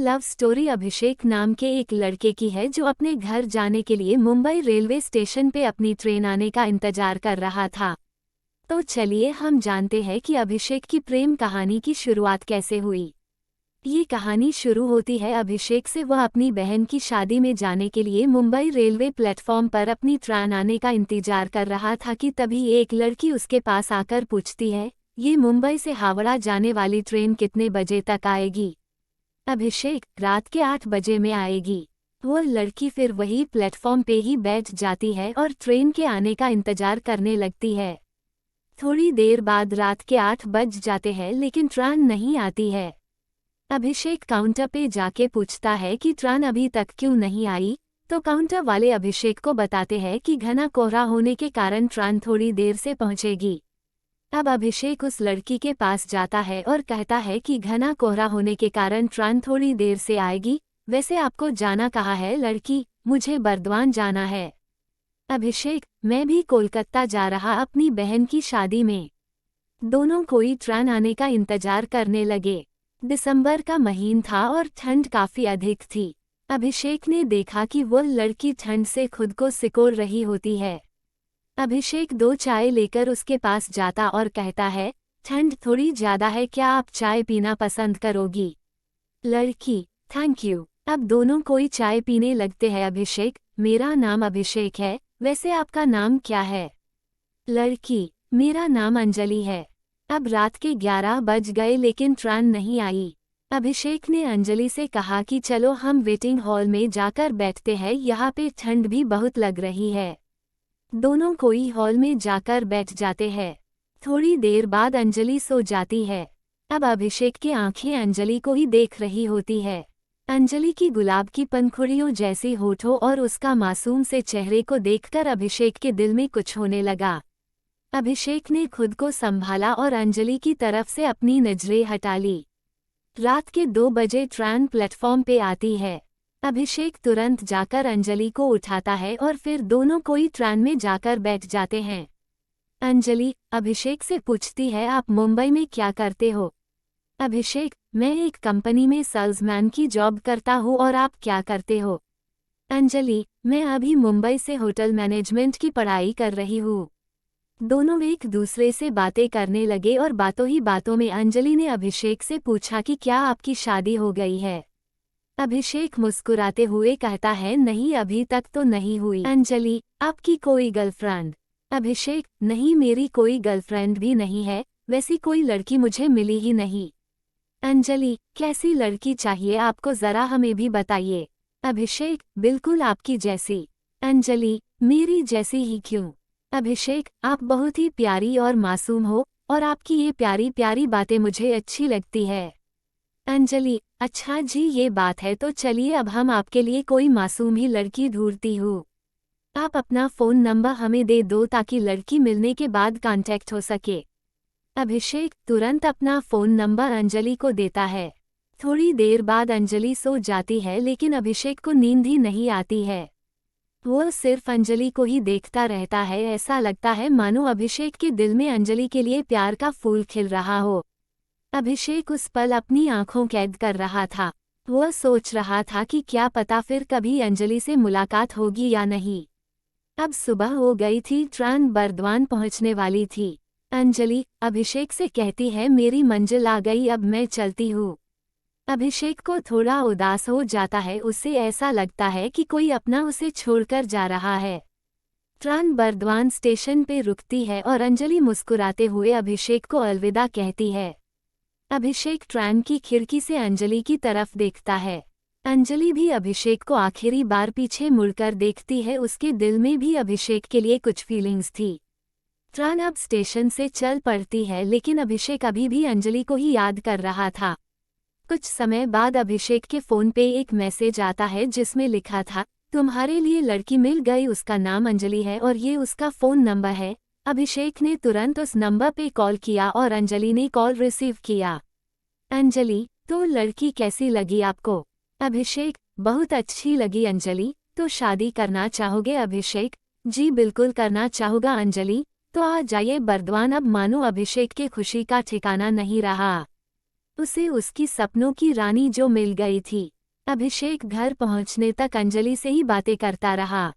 Love story अभिषेक नाम के एक लड़के की है जो अपने घर जाने के लिए मुंबई रेलवे स्टेशन पे अपनी ट्रेन आने का इंतजार कर रहा था। तो चलिए हम जानते हैं कि अभिषेक की प्रेम कहानी की शुरुआत कैसे हुई। ये कहानी शुरू होती है अभिषेक से। वह अपनी बहन की शादी में जाने के लिए मुंबई रेलवे प्लेटफॉर्म पर अपनी ट्रेन आने का इंतजार कर रहा था कि तभी एक लड़की उसके पास आकर पूछती है, ये मुंबई से हावड़ा जाने वाली ट्रेन कितने बजे तक आएगी? अभिषेक, रात के 8 बजे में आएगी। वह लड़की फिर वही प्लेटफॉर्म पे ही बैठ जाती है और ट्रेन के आने का इंतजार करने लगती है। थोड़ी देर बाद रात के 8 बज जाते हैं लेकिन ट्रेन नहीं आती है। अभिषेक काउंटर पे जाके पूछता है कि ट्रेन अभी तक क्यों नहीं आई, तो काउंटर वाले अभिषेक को बताते हैं कि घना कोहरा होने के कारण ट्रेन थोड़ी देर से पहुंचेगी। अब अभिषेक उस लड़की के पास जाता है और कहता है कि घना कोहरा होने के कारण ट्रेन थोड़ी देर से आएगी। वैसे आपको जाना कहाँ है? लड़की, मुझे बर्दवान जाना है। अभिषेक, मैं भी कोलकाता जा रहा अपनी बहन की शादी में। दोनों कोई ट्रेन आने का इंतजार करने लगे। दिसंबर का महीना था और ठंड काफी अधिक थी। अभिषेक ने देखा कि वो लड़की ठंड से खुद को सिकोड़ रही होती है। अभिषेक 2 चाय लेकर उसके पास जाता और कहता है, ठंड थोड़ी ज्यादा है, क्या आप चाय पीना पसंद करोगी? लड़की, थैंक यू। अब दोनों कोई चाय पीने लगते हैं। अभिषेक, मेरा नाम अभिषेक है, वैसे आपका नाम क्या है? लड़की, मेरा नाम अंजलि है। अब रात के 11 बज गए लेकिन ट्रेन नहीं आई। अभिषेक ने अंजलि से कहा कि चलो हम वेटिंग हॉल में जाकर बैठते हैं, यहाँ पे ठंड भी बहुत लग रही है। दोनों कोई हॉल में जाकर बैठ जाते हैं। थोड़ी देर बाद अंजलि सो जाती है। अब अभिषेक की आंखें अंजलि को ही देख रही होती है। अंजलि की गुलाब की पंखुड़ियों जैसी होठों और उसका मासूम से चेहरे को देखकर अभिषेक के दिल में कुछ होने लगा। अभिषेक ने खुद को संभाला और अंजलि की तरफ से अपनी नजरें हटा ली। रात के 2 बजे ट्रेन प्लेटफॉर्म पे आती है। अभिषेक तुरंत जाकर अंजलि को उठाता है और फिर दोनों कोई ट्रेन में जाकर बैठ जाते हैं। अंजलि अभिषेक से पूछती है, आप मुंबई में क्या करते हो? अभिषेक, मैं एक कंपनी में सेल्समैन की जॉब करता हूँ। और आप क्या करते हो? अंजलि, मैं अभी मुंबई से होटल मैनेजमेंट की पढ़ाई कर रही हूँ। दोनों एक दूसरे से बातें करने लगे और बातों ही बातों में अंजलि ने अभिषेक से पूछा कि क्या आपकी शादी हो गई है? अभिषेक मुस्कुराते हुए कहता है, नहीं, अभी तक तो नहीं हुई। अंजलि, आपकी कोई गर्लफ्रेंड? अभिषेक, नहीं, मेरी कोई गर्लफ्रेंड भी नहीं है, वैसी कोई लड़की मुझे मिली ही नहीं। अंजलि, कैसी लड़की चाहिए आपको, जरा हमें भी बताइए। अभिषेक, बिल्कुल आपकी जैसी। अंजलि, मेरी जैसी ही क्यों? अभिषेक, आप बहुत ही प्यारी और मासूम हो और आपकी ये प्यारी प्यारी बातें मुझे अच्छी लगती है। अंजलि, अच्छा जी, ये बात है, तो चलिए अब हम आपके लिए कोई मासूम ही लड़की ढूंढती हूँ। आप अपना फ़ोन नंबर हमें दे दो ताकि लड़की मिलने के बाद कांटेक्ट हो सके। अभिषेक तुरंत अपना फ़ोन नंबर अंजलि को देता है। थोड़ी देर बाद अंजलि सो जाती है लेकिन अभिषेक को नींद ही नहीं आती है। वो सिर्फ अंजलि को ही देखता रहता है। ऐसा लगता है मानो अभिषेक के दिल में अंजलि के लिए प्यार का फूल खिल रहा हो। अभिषेक उस पल अपनी आंखों कैद कर रहा था। वह सोच रहा था कि क्या पता फिर कभी अंजलि से मुलाकात होगी या नहीं। अब सुबह हो गई थी, ट्रेन बर्दवान पहुंचने वाली थी। अंजलि अभिषेक से कहती है, मेरी मंजिल आ गई, अब मैं चलती हूँ। अभिषेक को थोड़ा उदास हो जाता है। उसे ऐसा लगता है कि कोई अपना उसे छोड़कर जा रहा है। ट्रेन बर्दवान स्टेशन पे रुकती है और अंजलि मुस्कुराते हुए अभिषेक को अलविदा कहती है। अभिषेक ट्रेन की खिड़की से अंजलि की तरफ देखता है। अंजलि भी अभिषेक को आखिरी बार पीछे मुड़कर देखती है। उसके दिल में भी अभिषेक के लिए कुछ फीलिंग्स थी। ट्रेन अब स्टेशन से चल पड़ती है लेकिन अभिषेक अभी भी अंजलि को ही याद कर रहा था। कुछ समय बाद अभिषेक के फ़ोन पे एक मैसेज आता है जिसमें लिखा था, तुम्हारे लिए लड़की मिल गई, उसका नाम अंजलि है और ये उसका फ़ोन नंबर है। अभिषेक ने तुरंत उस नंबर पे कॉल किया और अंजलि ने कॉल रिसीव किया। अंजलि, तो लड़की कैसी लगी आपको? अभिषेक, बहुत अच्छी लगी अंजलि, तो शादी करना चाहोगे? अभिषेक, जी बिल्कुल करना चाहूँगा अंजलि, तो आ जाइए बर्दवान। अब मानो अभिषेक के खुशी का ठिकाना नहीं रहा। उसे उसकी सपनों की रानी जो मिल गई थी। अभिषेक घर पहुंचने तक अंजलि से ही बातें करता रहा।